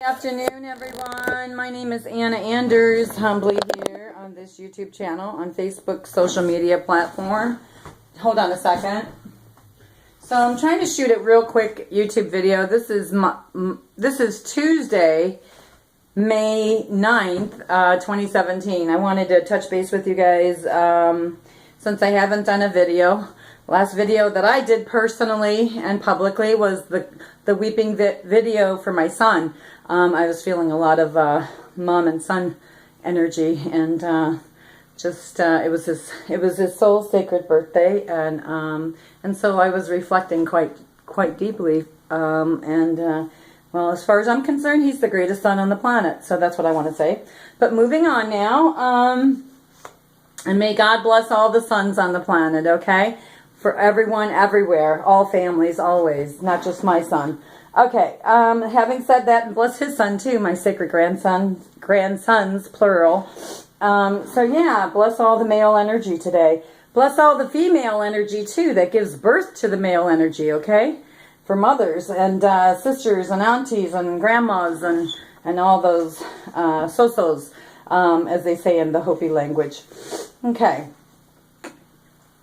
Good afternoon, everyone. My name is Anna Anders, humbly here on this YouTube channel on Facebook social media platform. Hold on a second. So I'm trying to shoot a real quick YouTube video. This is Tuesday, May 9th, 2017. I wanted to touch base with you guys since I haven't done a video. Last video that I did personally and publicly was the weeping video for my son. I was feeling a lot of mom and son energy, and it was his soul's sacred birthday, and so I was reflecting quite deeply. Well, as far as I'm concerned, he's the greatest son on the planet. So that's what I want to say. But moving on now, and may God bless all the sons on the planet. Okay. For everyone, everywhere, all families, always, not just my son. Okay, having said that, and bless his son too, my sacred grandsons, plural. So yeah, bless all the male energy today. Bless all the female energy too that gives birth to the male energy, okay? For mothers and sisters and aunties and grandmas and all those sosos, as they say in the Hopi language. Okay.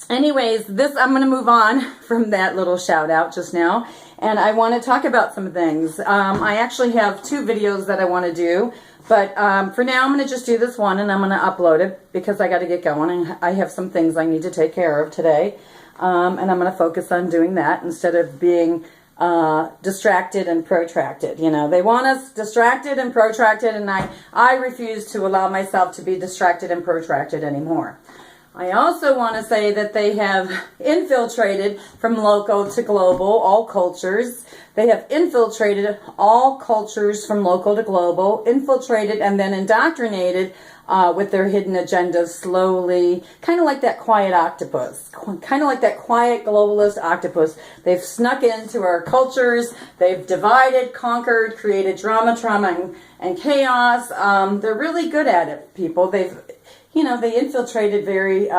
Anyways, I'm going to move on from that little shout out just now, and I want to talk about some things. I actually have 2 videos that I want to do, but for now I'm going to just do this one, and I'm going to upload it because I got to get going, and I have some things I need to take care of today, and I'm going to focus on doing that instead of being distracted and protracted. You know, they want us distracted and protracted, and I refuse to allow myself to be distracted and protracted anymore. I also want to say that they have infiltrated from local to global, all cultures. They have infiltrated all cultures from local to global, infiltrated and then indoctrinated with their hidden agendas slowly, kind of like that quiet octopus, kind of like that quiet globalist octopus. They've snuck into our cultures. They've divided, conquered, created drama, trauma, and chaos. They're really good at it, people. They infiltrated very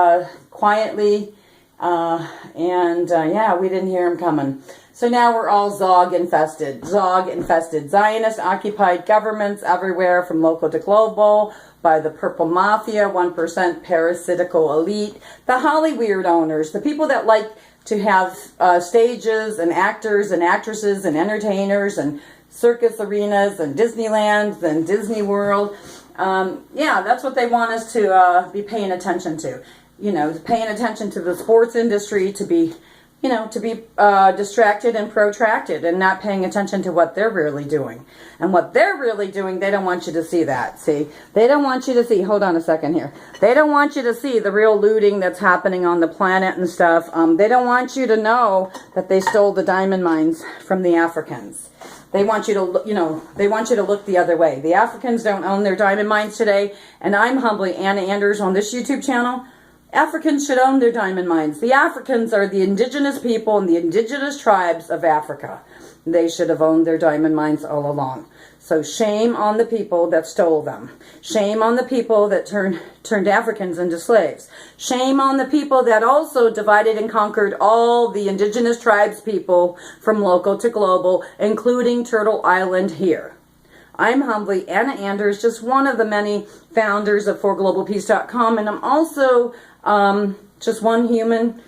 quietly, yeah, we didn't hear them coming. So now we're all Zog infested, Zionist-occupied governments everywhere from local to global by the purple mafia, 1% parasitical elite, the Hollywood owners, the people that like to have stages and actors and actresses and entertainers and circus arenas and Disneylands and Disney World. Yeah, that's what they want us to be paying attention to. You know, paying attention to the sports industry, to be distracted and protracted and not paying attention to what they're really doing. And what they're really doing, they don't want you to see that. See, they don't want you to see, hold on a second here. They don't want you to see the real looting that's happening on the planet and stuff. They don't want you to know that they stole the diamond mines from the Africans. They want you to, they want you to look the other way. The Africans don't own their diamond mines today, and I'm humbly Anna Anders on this YouTube channel. Africans should own their diamond mines. The Africans are the indigenous people and the indigenous tribes of Africa. They should have owned their diamond mines all along. So shame on the people that stole them. Shame on the people that turned Africans into slaves. Shame on the people that also divided and conquered all the indigenous tribes people from local to global, including Turtle Island here. I'm humbly Anna Anders, just one of the many founders of ForGlobalPeace.com, and I'm also just one human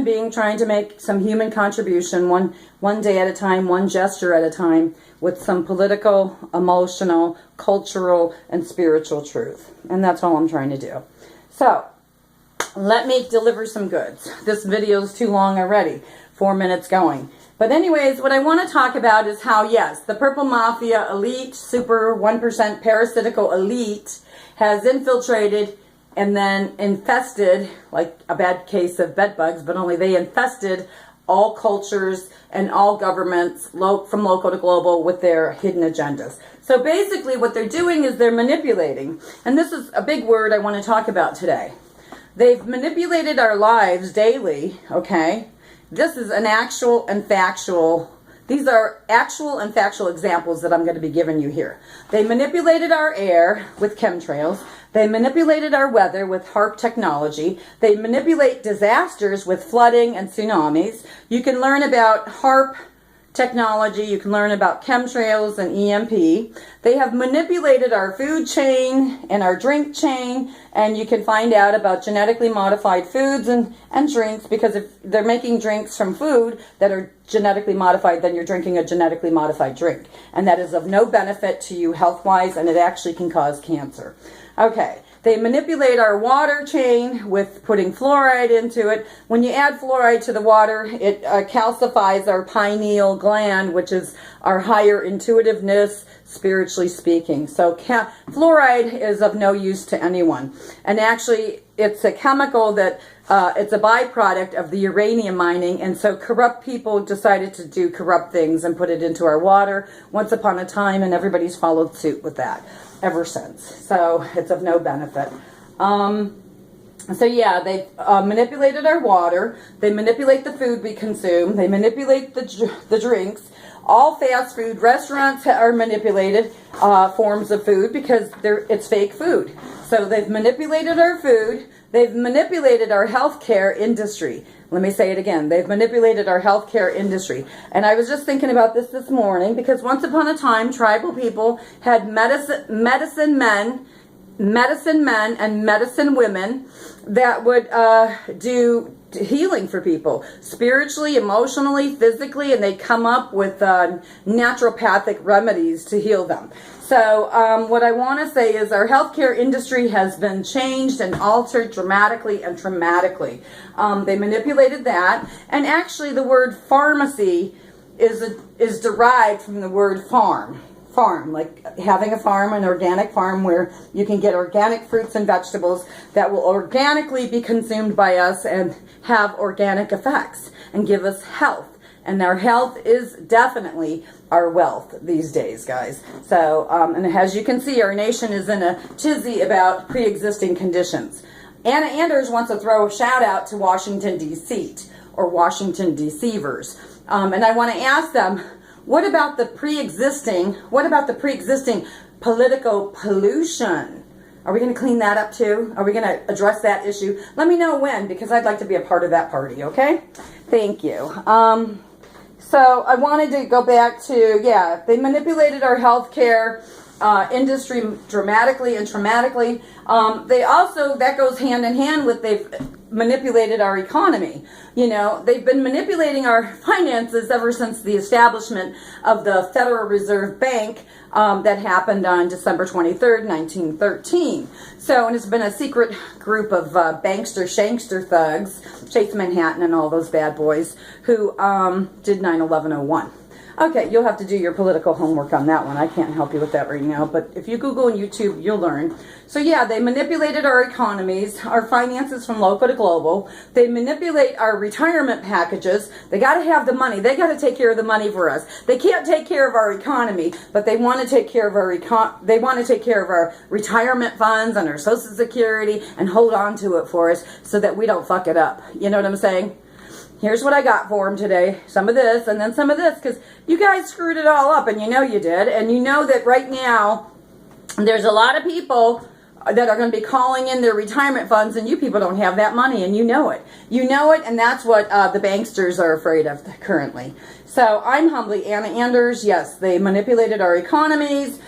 being trying to make some human contribution, one day at a time, one gesture at a time, with some political, emotional, cultural, and spiritual truth. And that's all I'm trying to do. So, let me deliver some goods. This video is too long already, 4 minutes going. But anyways, what I want to talk about is how, yes, the purple mafia elite, super 1% parasitical elite has infiltrated and then infested, like a bad case of bed bugs, but only they infested all cultures and all governments from local to global with their hidden agendas. So basically what they're doing is they're manipulating. And this is a big word I want to talk about today. They've manipulated our lives daily, okay? This is an actual and factual. These are actual and factual examples that I'm going to be giving you here. They manipulated our air with chemtrails. They manipulated our weather with HAARP technology. They manipulate disasters with flooding and tsunamis. You can learn about HAARP technology. You can learn about chemtrails and EMP. They have manipulated our food chain and our drink chain, and you can find out about genetically modified foods and drinks, because if they're making drinks from food that are genetically modified, then you're drinking a genetically modified drink. And that is of no benefit to you health-wise, and it actually can cause cancer. Okay. They manipulate our water chain with putting fluoride into it. When you add fluoride to the water, it calcifies our pineal gland, which is our higher intuitiveness, spiritually speaking. So fluoride is of no use to anyone. And actually, it's a chemical that it's a byproduct of the uranium mining, and so corrupt people decided to do corrupt things and put it into our water once upon a time, and everybody's followed suit with that ever since. So it's of no benefit. So yeah, they manipulated our water. They manipulate the food we consume. They manipulate the drinks. All fast food restaurants are manipulated forms of food because it's fake food. So they've manipulated our food. They've manipulated our healthcare industry. Let me say it again. They've manipulated our healthcare industry. And I was just thinking about this morning, because once upon a time, tribal people had medicine men and medicine women that would do healing for people, spiritually, emotionally, physically, and they come up with naturopathic remedies to heal them. So what I want to say is our healthcare industry has been changed and altered dramatically and traumatically. They manipulated that, and actually the word pharmacy is derived from the word farm, like having a farm, an organic farm where you can get organic fruits and vegetables that will organically be consumed by us and have organic effects and give us health. And our health is definitely our wealth these days, guys. So, and as you can see, our nation is in a tizzy about pre-existing conditions. Anna Anders wants to throw a shout out to Washington, D.C. or Washington Deceivers. And I want to ask them, what about the pre-existing political pollution? Are we going to clean that up too? Are we going to address that issue? Let me know when, because I'd like to be a part of that party, okay? Thank you. So I wanted to go back to, yeah, they manipulated our healthcare industry dramatically and traumatically. They also, that goes hand in hand with they've manipulated our economy. You know, they've been manipulating our finances ever since the establishment of the Federal Reserve Bank that happened on December 23rd, 1913. So, and it's been a secret group of bankster, shankster thugs, Chase Manhattan and all those bad boys who did 9/11/01. Okay, you'll have to do your political homework on that one. I can't help you with that right now, but if you Google and YouTube, you'll learn. So yeah, they manipulated our economies, our finances from local to global. They manipulate our retirement packages. They got to have the money. They got to take care of the money for us. They can't take care of our economy, but they want to take care of our retirement funds and our Social Security and hold on to it for us so that we don't fuck it up. You know what I'm saying? Here's what I got for them today. Some of this and then some of this, because you guys screwed it all up, and you know you did. And you know that right now there's a lot of people that are going to be calling in their retirement funds, and you people don't have that money, and you know it. You know it, and that's what the banksters are afraid of currently. So I'm humbly Anna Anders. Yes, they manipulated our economies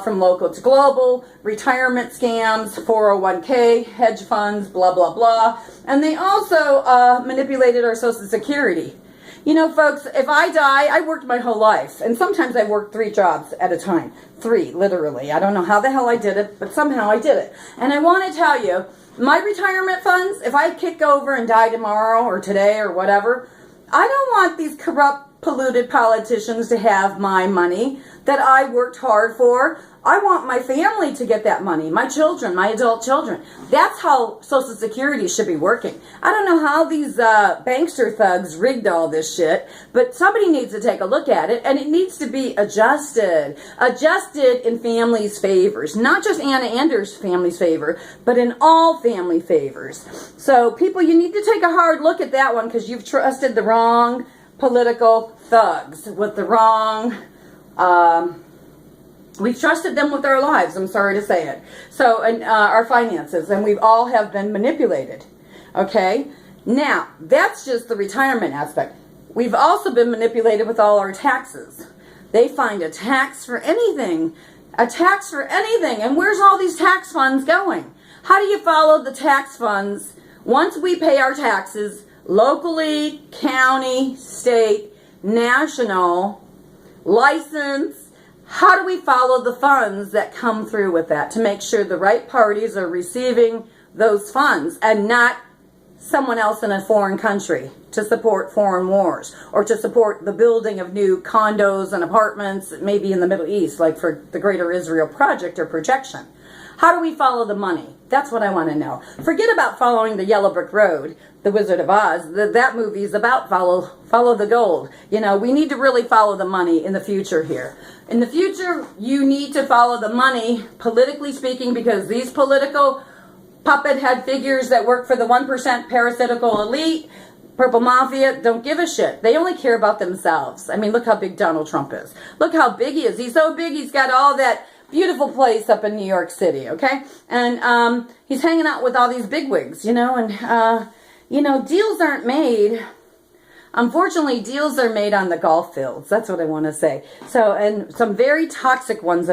from local to global, retirement scams, 401k, hedge funds, blah, blah, blah. And they also manipulated our Social Security. You know, folks, if I die, I worked my whole life. And sometimes I worked 3 jobs at a time. 3, literally. I don't know how the hell I did it, but somehow I did it. And I want to tell you, my retirement funds, if I kick over and die tomorrow or today or whatever, I don't want these corrupt, polluted politicians to have my money that I worked hard for. I want my family to get that money, my children, my adult children. That's how Social Security should be working. I don't know how these bankster thugs rigged all this shit, but somebody needs to take a look at it, and it needs to be adjusted. Adjusted in families' favors. Not just Anna Anders' family's favor, but in all family favors. So, people, you need to take a hard look at that one, because you've trusted the wrong political thugs with the wrong... we've trusted them with our lives, I'm sorry to say it. So, and our finances, and we've all have been manipulated. Okay? Now, that's just the retirement aspect. we've also been manipulated with all our taxes. They find a tax for anything. A tax for anything. And where's all these tax funds going? How do you follow the tax funds once we pay our taxes locally, county, state, national, license? How do we follow the funds that come through with that to make sure the right parties are receiving those funds and not someone else in a foreign country to support foreign wars or to support the building of new condos and apartments, maybe in the Middle East, like for the Greater Israel Project or projection? How do we follow the money? That's what I want to know. Forget about following the Yellow Brick Road, The Wizard of Oz. That movie is about follow the gold. You know, we need to really follow the money in the future here. In the future, you need to follow the money, politically speaking, because these political puppet head figures that work for the 1% parasitical elite, purple mafia, don't give a shit. They only care about themselves. I mean, look how big Donald Trump is. Look how big he is. He's so big, he's got all that beautiful place up in New York City, okay? And he's hanging out with all these bigwigs, you know, and, you know, deals aren't made. Unfortunately, deals are made on the golf fields. That's what I want to say. So, and some very toxic ones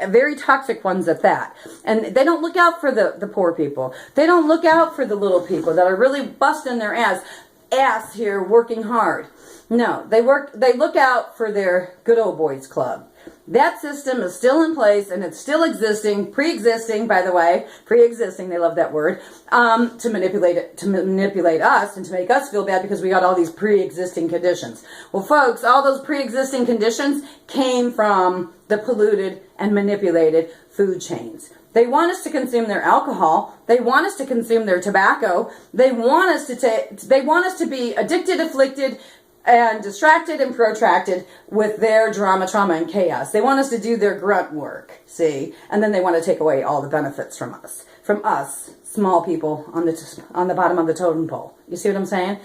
very toxic ones at that. And they don't look out for the poor people. They don't look out for the little people that are really busting their ass here working hard. No, they look out for their good old boys club. That system is still in place and it's still existing, pre-existing, by the way, pre-existing, they love that word, to manipulate us and to make us feel bad because we got all these pre-existing conditions. Well, folks, all those pre-existing conditions came from the polluted and manipulated food chains. They want us to consume their alcohol. They want us to consume their tobacco. They want us to be addicted, afflicted, and distracted and protracted with their drama, trauma, and chaos. They want us to do their grunt work, see? And then they want to take away all the benefits from us, small people on the bottom of the totem pole. You see what I'm saying?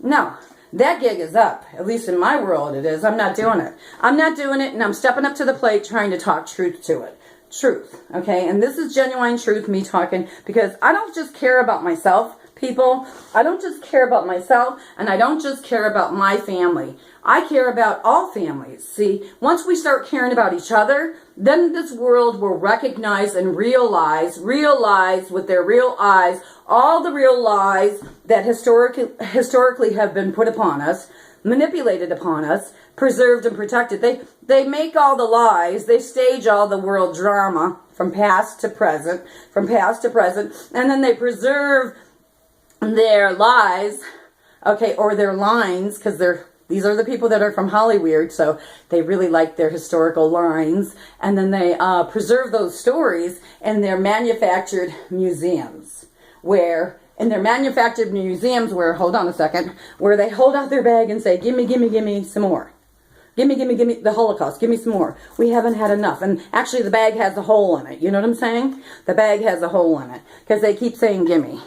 No, that gig is up. At least in my world it is. I'm not doing it. I'm not doing it, and I'm stepping up to the plate trying to talk truth to it. Truth, okay? And this is genuine truth, me talking, because I don't just care about myself, people. I don't just care about myself, and I don't just care about my family. I care about all families. See, once we start caring about each other, then this world will recognize and realize with their real eyes all the real lies that historically have been put upon us, manipulated upon us, preserved and protected. They make all the lies, they stage all the world drama from past to present, and then they preserve their lies, okay, or their lines, because these are the people that are from Hollywood, so they really like their historical lines, and then they preserve those stories in their manufactured museums, where hold on a second, where they hold out their bag and say, gimme some more. Gimme the Holocaust. Give me some more. We haven't had enough. And actually the bag has a hole in it. You know what I'm saying? The bag has a hole in it. Because they keep saying gimme.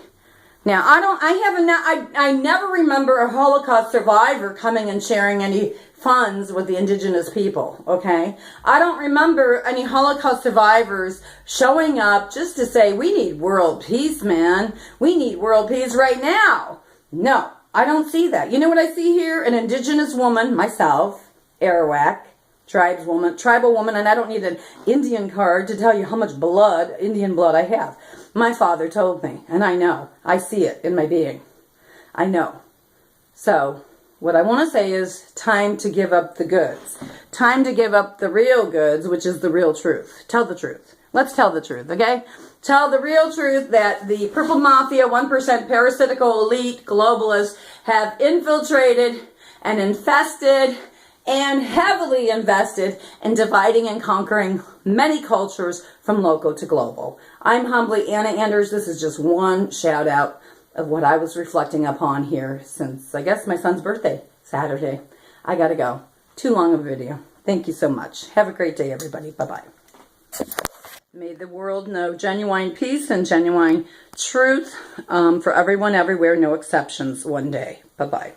Now, I never remember a Holocaust survivor coming and sharing any funds with the indigenous people, okay? I don't remember any Holocaust survivors showing up just to say, we need world peace, man. We need world peace right now. No, I don't see that. You know what I see here? An indigenous woman, myself, Arawak, tribal woman, and I don't need an Indian card to tell you how much Indian blood I have. My father told me, and I know. I see it in my being. I know. So, what I want to say is time to give up the goods. Time to give up the real goods, which is the real truth. Tell the truth. Let's tell the truth, okay? Tell the real truth that the purple mafia, 1% parasitical elite globalists have infiltrated and infested and heavily invested in dividing and conquering many cultures from local to global. I'm humbly Anna Anders. This is just one shout out of what I was reflecting upon here since, I guess, my son's birthday, Saturday. I gotta go. Too long of a video. Thank you so much. Have a great day, everybody. Bye-bye. May the world know genuine peace and genuine truth for everyone, everywhere, no exceptions, one day. Bye-bye.